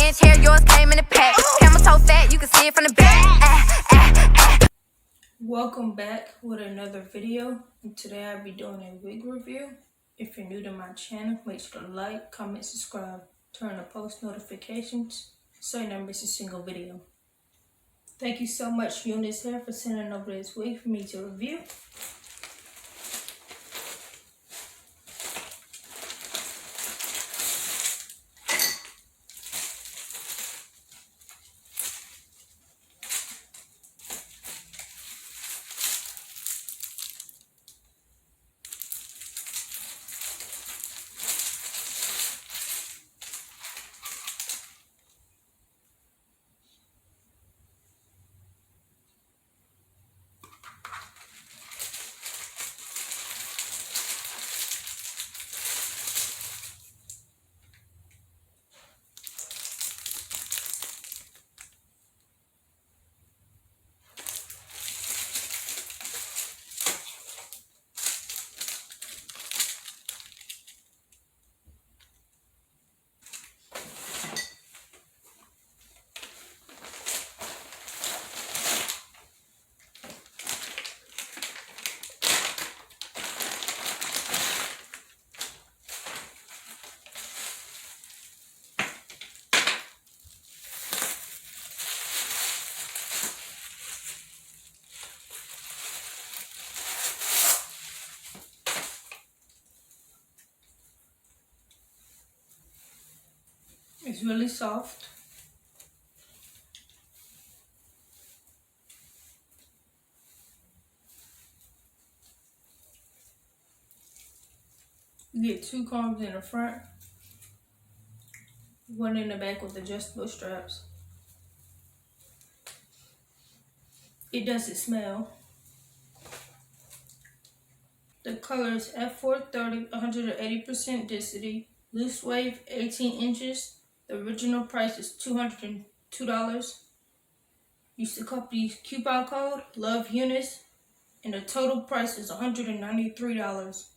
inch hair, yours came in a pack. Camel toe fat, you can see it from the back. Welcome back with another video, and today I'll be doing a wig review. If you're new to my channel, make sure to like, comment, subscribe, turn on post notifications so you never miss a single video. Thank you so much, Unice here, for sending over this wig for me to review. It's really soft. You get 2 combs in the front, 1 in the back with adjustable straps. It doesn't smell. The color is F430, 180% density, loose wave, 18 inches. The original price is $202. Use the company's coupon code LOVEUNICE, and the total price is $193.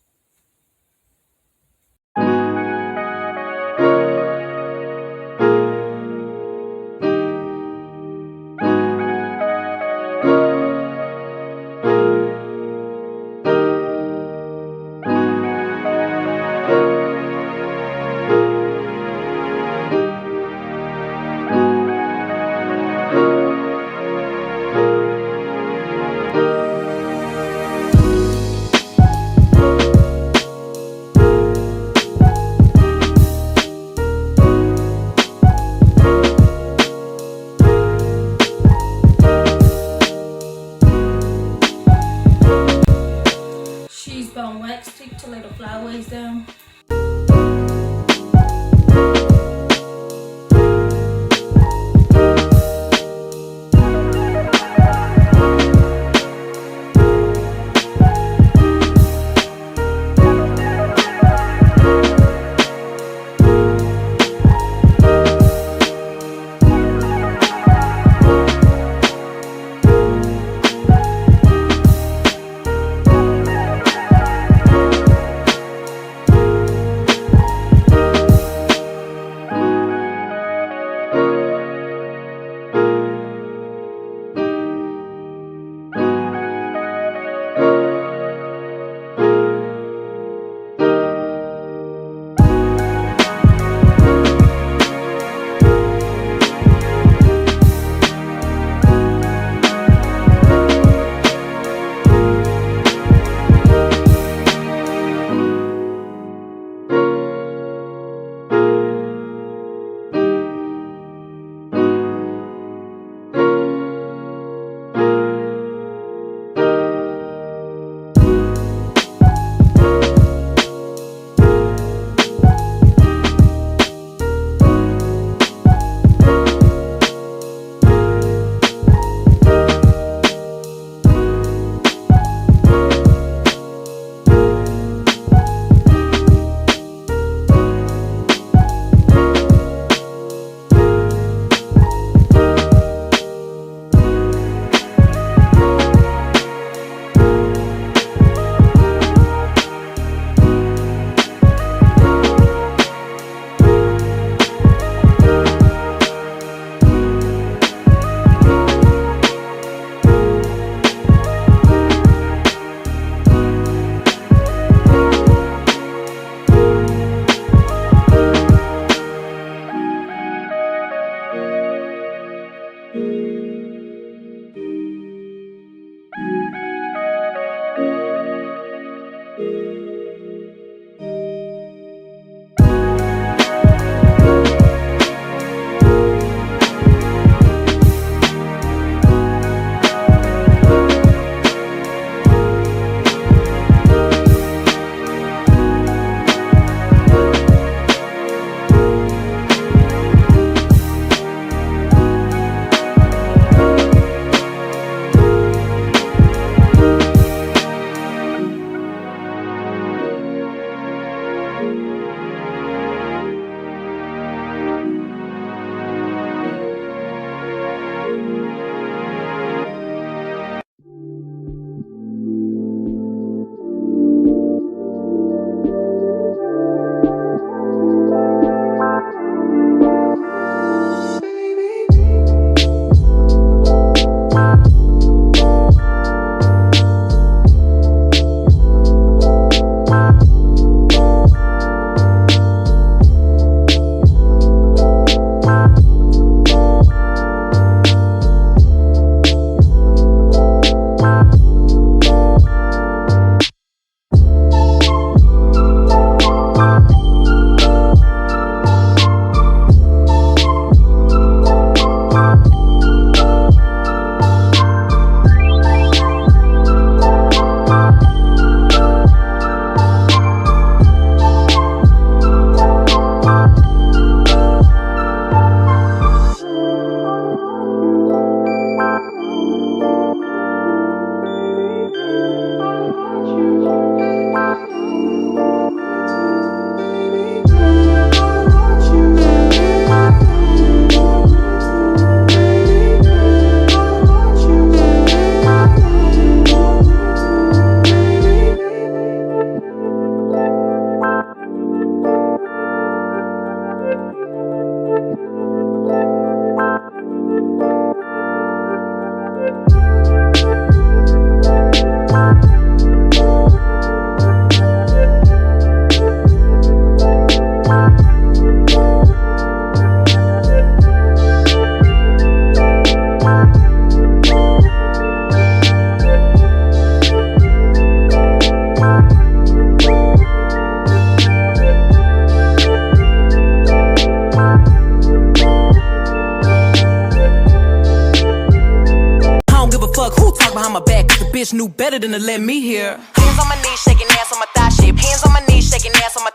behind my back, 'cause the bitch knew better than to let me hear. Hands on my knees, shaking ass on my thigh shape. Hands on my knees, shaking ass on my